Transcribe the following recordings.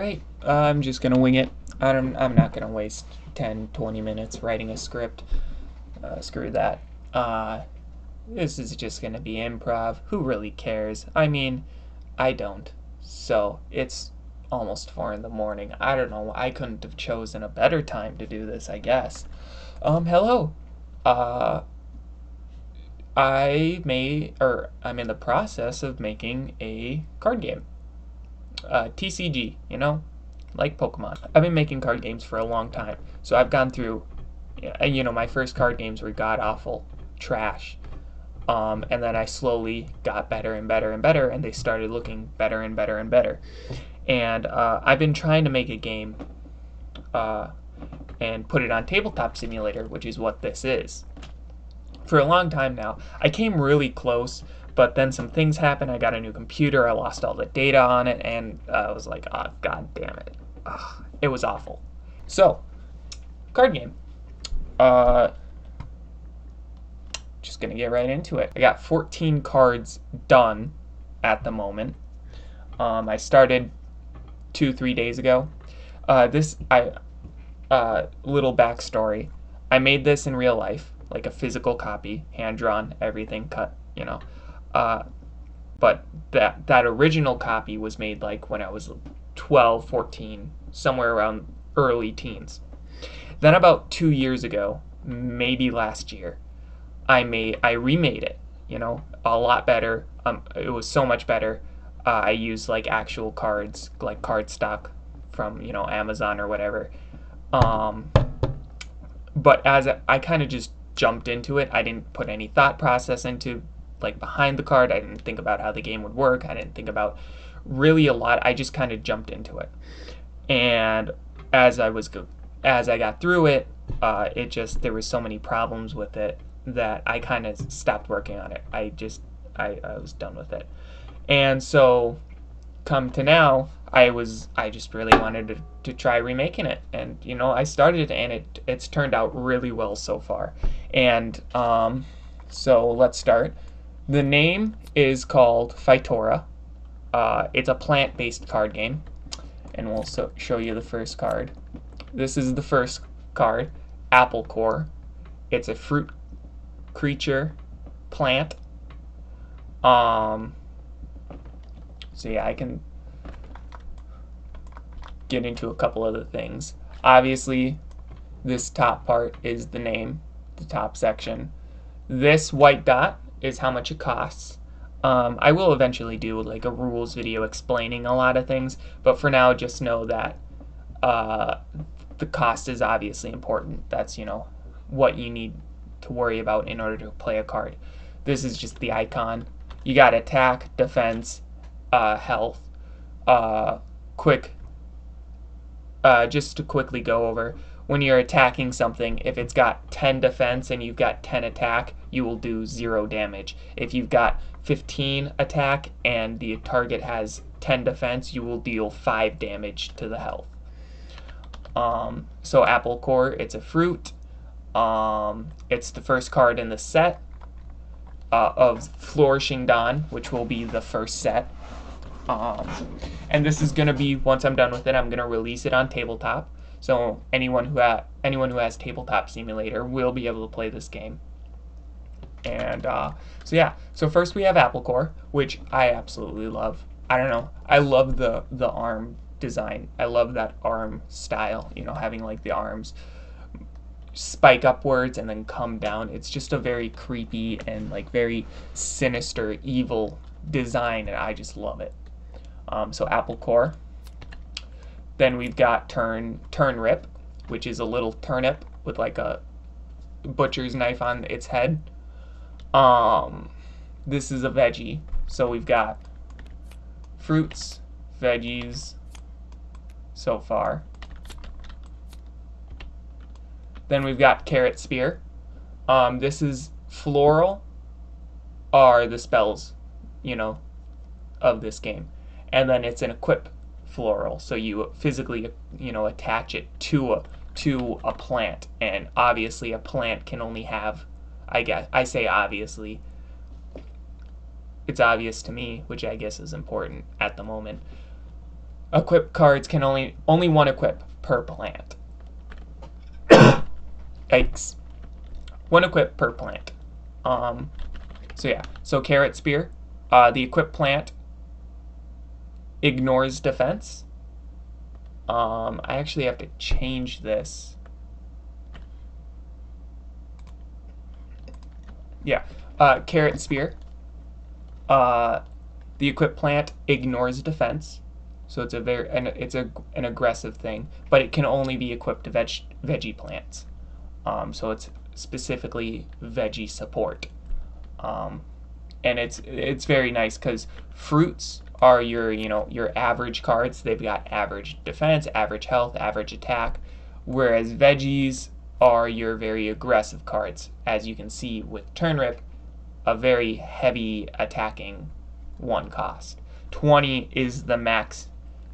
Alright, I'm just gonna wing it. I'm not gonna waste 10-20 minutes writing a script. Screw that. This is just gonna be improv. Who really cares? I mean, I don't. So, it's almost 4 in the morning. I don't know, I couldn't have chosen a better time to do this, I guess. Hello. I'm in the process of making a card game. TCG, like Pokemon. I've been making card games for a long time, so I've gone through, my first card games were god-awful trash, and then I slowly got better and better and better, and they started looking better and better and better. And I've been trying to make a game and put it on Tabletop Simulator, which is what this is, for a long time now. I came really close, but then some things happened. I got a new computer, I lost all the data on it, and I was like, oh, god damn it. Ugh, it was awful. So, card game. Just gonna get right into it. I got 14 cards done at the moment. I started 2-3 days ago. Little backstory. I made this in real life, like a physical copy, hand-drawn, everything cut, but that original copy was made like when I was 12, 14, somewhere around early teens. Then about 2 years ago, maybe last year, I remade it, a lot better. It was so much better. I used like actual cards, like cardstock from, Amazon or whatever. But as I kind of just jumped into it, I didn't put any thought process into behind the card. I didn't think about how the game would work. I didn't think about really a lot. I just kind of jumped into it. And as I got through it, there was so many problems with it that I kind of stopped working on it. I was done with it. And so come to now, I just really wanted to try remaking it, and I started, and it's turned out really well so far. And so let's start. The name is called Phytora. It's a plant-based card game, and we'll show you the first card. This is the first card, Apple Core. It's a fruit creature plant. So yeah, I can get into a couple other things. Obviously, this top part is the name, the top section. This white dot is how much it costs. I will eventually do like a rules video explaining a lot of things, but for now, just know that the cost is obviously important. That's, what you need to worry about in order to play a card. This is just the icon. You got attack, defense, health, quick. Just to quickly go over, when you're attacking something, if it's got 10 defense and you've got 10 attack, you will do 0 damage. If you've got 15 attack and the target has 10 defense, you will deal 5 damage to the health. So Apple Core, it's a fruit. It's the first card in the set of Flourishing Dawn, which will be the first set. And this is going to be, once I'm done with it, I'm going to release it on tabletop. So anyone who has Tabletop Simulator will be able to play this game. And so yeah, so first we have Apple Core, which I absolutely love. I don't know, I love the arm design. I love that arm style, having like the arms spike upwards and then come down. It's just a very creepy and like very sinister, evil design, and I just love it. So Apple Core. Then we've got Turnrip, which is a little turnip with like a butcher's knife on its head. This is a veggie. So we've got fruits, veggies so far. Then we've got Carrot Spear. This is floral are the spells, of this game. And then it's an equip floral, so you physically, attach it to a plant. And obviously a plant can only have, I say obviously, it's obvious to me, which I guess is important at the moment. Equip cards can only one equip per plant. Yikes. One equip per plant. So yeah, so Carrot Spear, the equipped plant ignores defense. I actually have to change this. Yeah, Carrot Spear, the equipped plant ignores defense, so it's an aggressive thing, but it can only be equipped to veggie plants. So it's specifically veggie support. And it's very nice because fruits are your average cards. They've got average defense, average health, average attack, whereas veggies are your very aggressive cards. As you can see with Turnip, a very heavy attacking 1 cost. 20 is the max,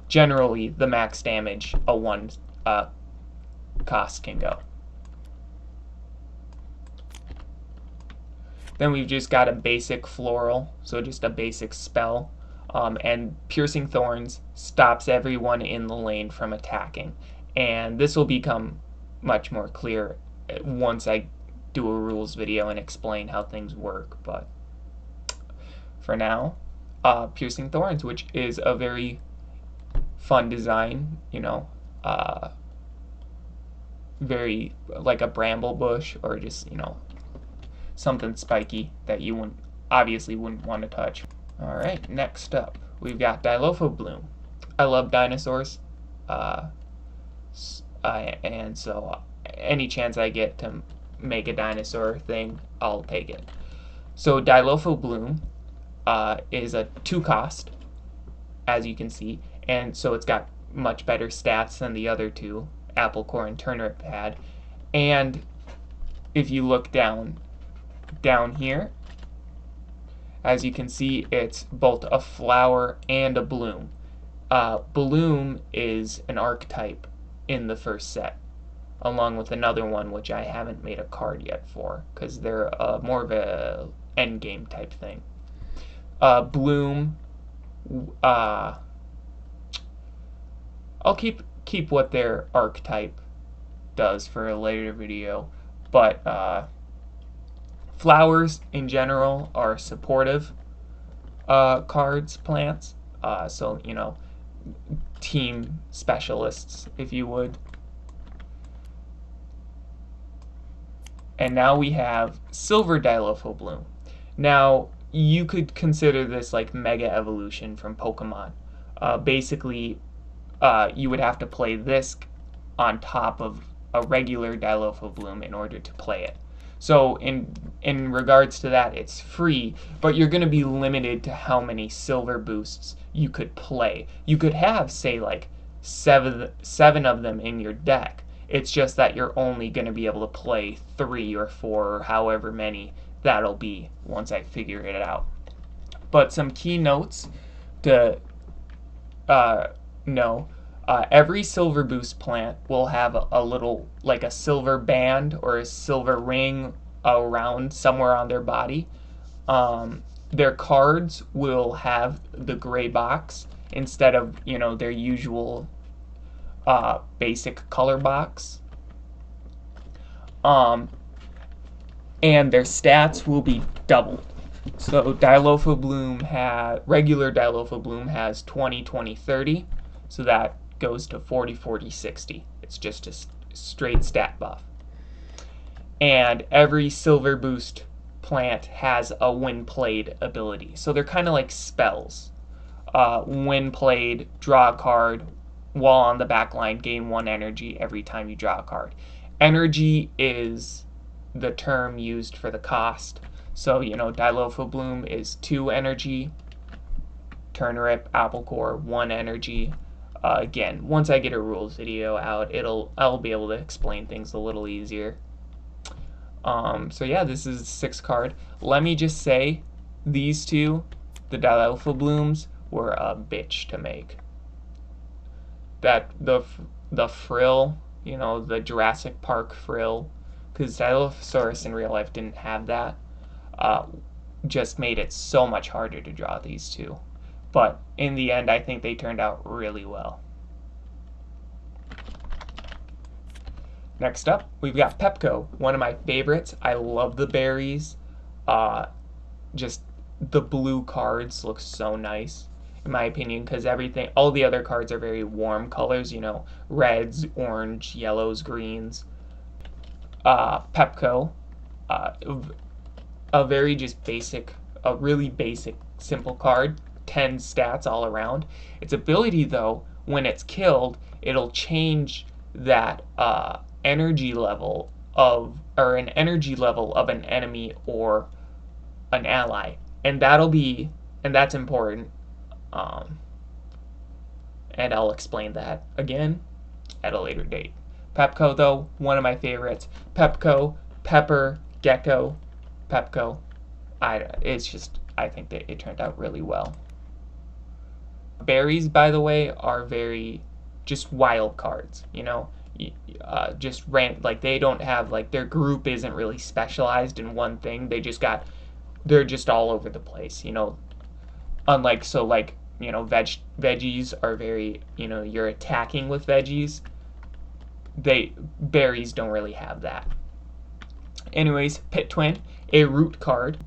generally the max damage a 1 cost can go. Then we've just got a basic floral, so just a basic spell. And Piercing Thorns stops everyone in the lane from attacking. And this will become much more clear once I do a rules video and explain how things work. But for now, Piercing Thorns, which is a very fun design, very like a bramble bush, or just, something spiky that you obviously wouldn't want to touch. Alright, next up, we've got Dilophobloom. I love dinosaurs, and so any chance I get to make a dinosaur thing, I'll take it. So Dilophobloom is a 2 cost, as you can see, and so it's got much better stats than the other 2, Apple Core and Turnip had. And if you look down here, as you can see, it's both a flower and a bloom. Bloom is an archetype in the first set, along with another one which I haven't made a card yet for, because they're more of a endgame type thing. Bloom, I'll keep what their archetype does for a later video, but flowers in general are supportive plants, so team specialists, if you would. And now we have Silver Dilophobloom. Now you could consider this like Mega Evolution from Pokemon. Basically, you would have to play this on top of a regular Dilophobloom in order to play it. So in regards to that, it's free, but you're going to be limited to how many silver boosts you could play. You could have, say, like seven of them in your deck. It's just that you're only going to be able to play 3 or 4 or however many that'll be once I figure it out. But some key notes to know. Every silver boost plant will have a little, like a silver band or a silver ring around somewhere on their body. Their cards will have the gray box instead of, their usual basic color box. And their stats will be doubled. So regular Dilophobloom has 20, 20, 30. So that goes to 40, 40, 60. It's just a straight stat buff. And every silver boost plant has a when played ability. So they're kind of like spells. When played, draw a card. While on the back line, gain 1 energy every time you draw a card. Energy is the term used for the cost. So, Dilophobloom is 2 energy. Turnip, Apple Core, 1 energy. Again, once I get a rules video out, I'll be able to explain things a little easier. So yeah, this is a 6 card. Let me just say, these two, the Dilophoblooms, were a bitch to make. That the frill, the Jurassic Park frill, because Dilophosaurus in real life didn't have that, just made it so much harder to draw these two. but in the end, I think they turned out really well. Next up, we've got Pepco, one of my favorites. I love the berries. Just the blue cards look so nice, in my opinion, because all the other cards are very warm colors, reds, orange, yellows, greens. Pepco, a very just basic, a really basic, simple card, 10 stats all around. Its ability, though, when it's killed, it'll change that energy level or an energy level of an enemy or an ally, and that's important. And I'll explain that again at a later date. Pepco, though, one of my favorites. Pepco, Pepper, Gecko, Pepco. I think that it turned out really well. Berries, by the way, are very just wild cards. Just like they don't have like their group isn't really specialized in one thing. They're just all over the place. Unlike veggies are very you're attacking with veggies. Berries don't really have that. Anyways, Pit Twin, a root card.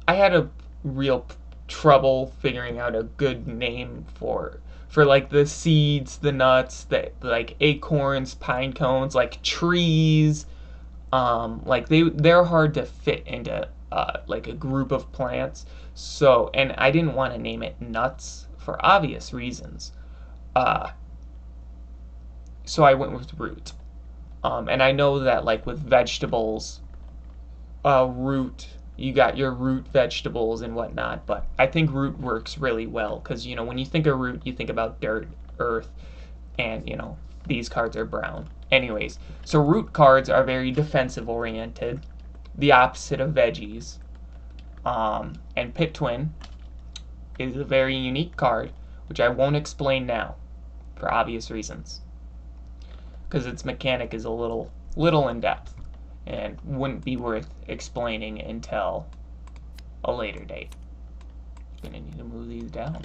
I had a real trouble figuring out a good name for like the seeds, the nuts, like acorns, pine cones, like trees. Like they're hard to fit into like a group of plants. So, and I didn't want to name it nuts for obvious reasons. So I went with root. And I know that like with vegetables, root, you got your root vegetables and whatnot, but I think root works really well because when you think of root, you think about dirt, earth, and these cards are brown. Anyways, so root cards are very defensive oriented, the opposite of veggies. And Pit Twin is a very unique card, which I won't explain now for obvious reasons, because its mechanic is a little in depth and wouldn't be worth explaining until a later date. Gonna need to move these down.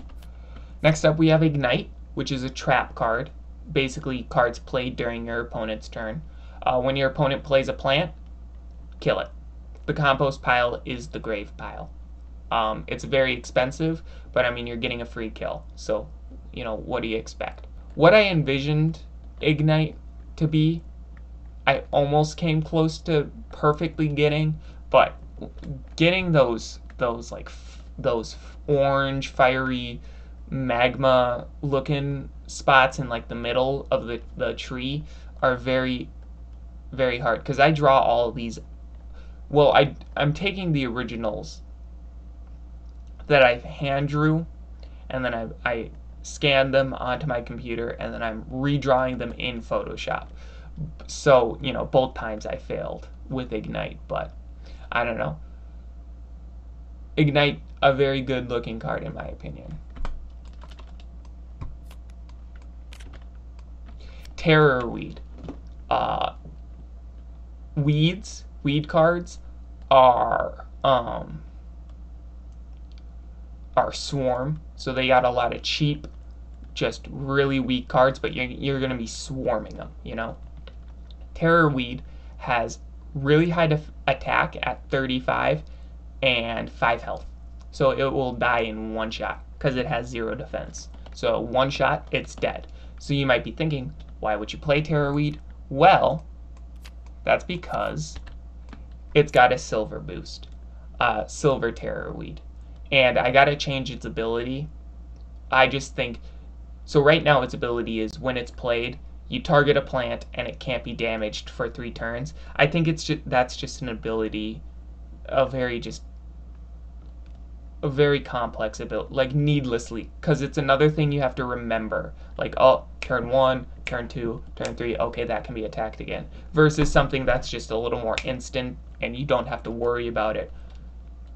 Next up, we have Ignite, which is a trap card. Basically, cards played during your opponent's turn. When your opponent plays a plant, kill it. The compost pile is the grave pile. It's very expensive, but I mean, you're getting a free kill. So, what do you expect? What I envisioned Ignite to be, I almost came close to perfectly getting, but getting those orange, fiery, magma looking spots in like the middle of the tree are very, very hard, because I draw all of these. Well, I'm taking the originals that I hand drew, and then I scanned them onto my computer, and then I'm redrawing them in Photoshop. So, both times I failed with Ignite, but I don't know. Ignite, a very good looking card in my opinion. Terror Weed. Weed cards are swarm, so they got a lot of cheap, just really weak cards, but you're gonna be swarming them. Terror Weed has really high attack at 35 and 5 health, so it will die in one shot because it has 0 defense. So one shot, it's dead. So you might be thinking, why would you play Terror Weed? Well, that's because it's got a silver boost, silver Terror Weed, and I gotta change its ability. I just think so. Right now, its ability is when it's played, you target a plant and it can't be damaged for 3 turns. I think that's just an ability, a very complex ability, like needlessly, because it's another thing you have to remember. Like, oh, turn 1, turn 2, turn 3, okay, that can be attacked again. Versus something that's just a little more instant and you don't have to worry about it.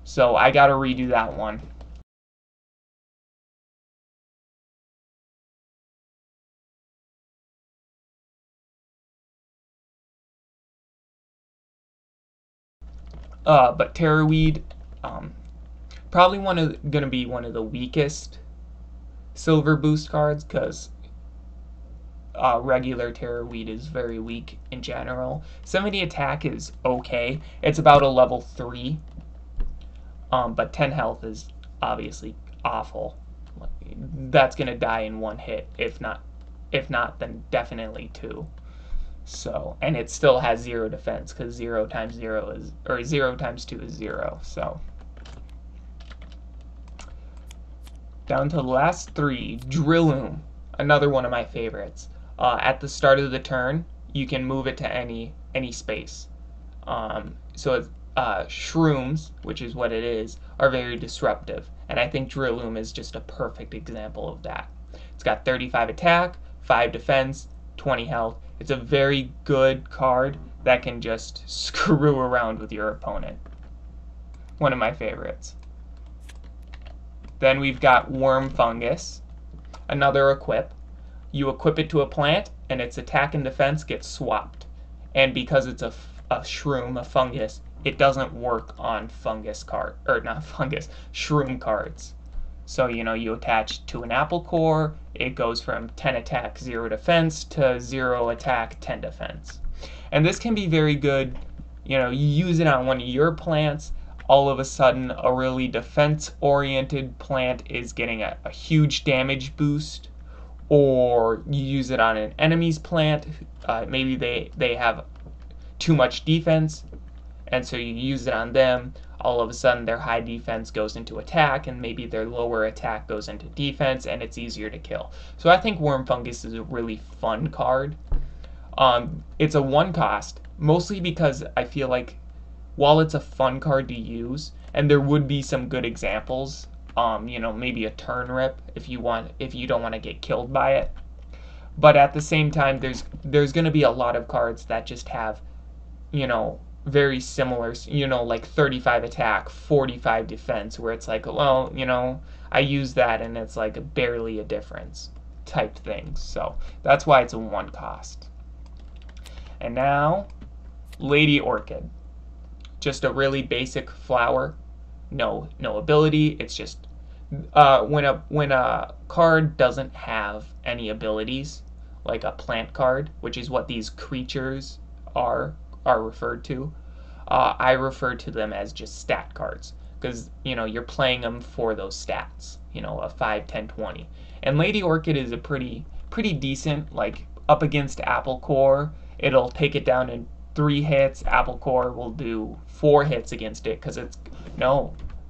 So I gotta redo that one. But Terrorweed, probably gonna be one of the weakest silver boost cards, because regular Terror Weed is very weak in general. 70 attack is okay. It's about a level 3. But 10 health is obviously awful. That's going to die in one hit. If not, then definitely 2. So, and it still has 0 defense, because 0 times 0 is, or 0 times 2 is 0. So, down to the last 3. Dilophobloom, another one of my favorites. At the start of the turn, you can move it to any space. So shrooms, which is what it is, are very disruptive, and I think Dilophobloom is just a perfect example of that. It's got 35 attack, 5 defense, 20 health. It's a very good card that can just screw around with your opponent. One of my favorites. Then we've got Worm Fungus, another equip. You equip it to a plant, and its attack and defense gets swapped. And because it's a shroom, a fungus, it doesn't work on fungus card, or not fungus, shroom cards. So, you attach to an apple core, it goes from 10 attack, 0 defense to 0 attack, 10 defense. And this can be very good, you use it on one of your plants, all of a sudden a really defense-oriented plant is getting a huge damage boost, or you use it on an enemy's plant, maybe they have too much defense, and so you use it on them, all of a sudden their high defense goes into attack, and maybe their lower attack goes into defense, and it's easier to kill. So I think Worm Fungus is a really fun card. It's a 1 cost, mostly because I feel like while it's a fun card to use, and there would be some good examples, maybe a turn rip if you don't want to get killed by it. But at the same time, there's going to be a lot of cards that just have, very similar, like 35 attack, 45 defense, where it's like, well, I use that and it's like barely a difference type things. So that's why it's a 1 cost. And now, Lady Orchid. Just a really basic flower. No ability. It's just when a card doesn't have any abilities, like a plant card, which is what these creatures are referred to. I refer to them as just stat cards, because you're playing them for those stats. A 5, 10, 20. And Lady Orchid is a pretty decent, like up against Apple Core. It'll take it down in 3 hits. Apple Core will do 4 hits against it, because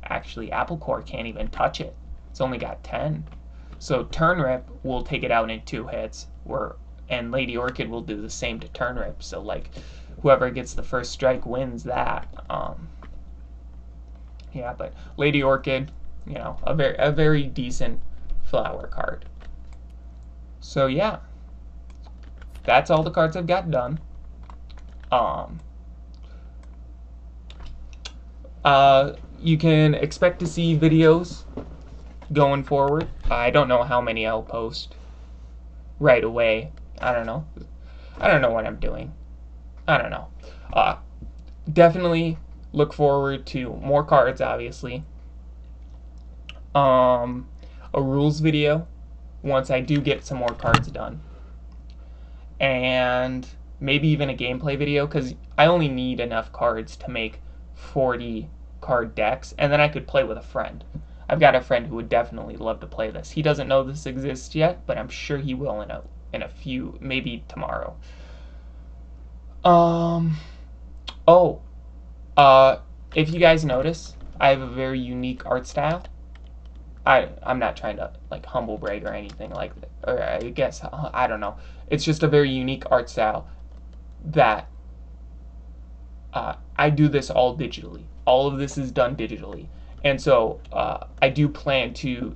actually Apple Core can't even touch it. It's only got 10. So Turn Rip will take it out in 2 hits, and Lady Orchid will do the same to Turn Rip. So like whoever gets the first strike wins that. Yeah, but Lady Orchid, a very decent flower card. So yeah, that's all the cards I've got done. You can expect to see videos going forward. I don't know how many I'll post right away. I don't know what I'm doing. I don't know. Definitely look forward to more cards, obviously. A rules video once I do get some more cards done. And maybe even a gameplay video, because I only need enough cards to make 40 card decks, and then I could play with a friend. I've got a friend who would definitely love to play this. He doesn't know this exists yet, but I'm sure he will in a few, maybe tomorrow. If you guys notice, I have a very unique art style. I'm not trying to like humble brag or anything like that, or I guess, I don't know. It's just a very unique art style that I do this all digitally. All of this is done digitally. And so I do plan to,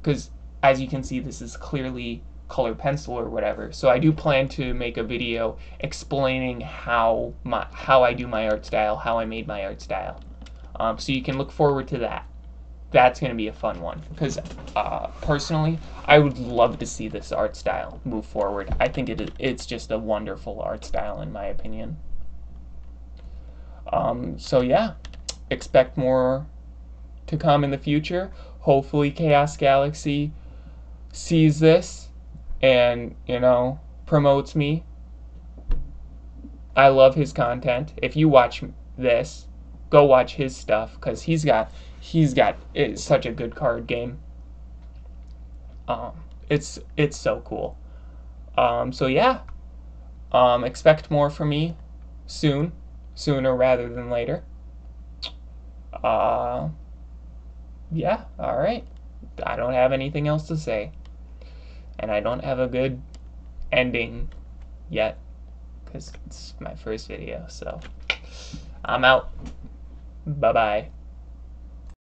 because as you can see, this is clearly color pencil or whatever. So I do plan to make a video explaining how I do my art style, how I made my art style. So you can look forward to that. That's going to be a fun one, because personally, I would love to see this art style move forward. I think it's just a wonderful art style, in my opinion. So yeah, expect more to come in the future. Hopefully Chaos Galaxy sees this and, promotes me, I love his content. If you watch this, go watch his stuff, because it's such a good card game. It's so cool. So yeah, expect more from me sooner rather than later. Yeah, all right. I don't have anything else to say, and I don't have a good ending yet, because it's my first video. So I'm out. Bye bye.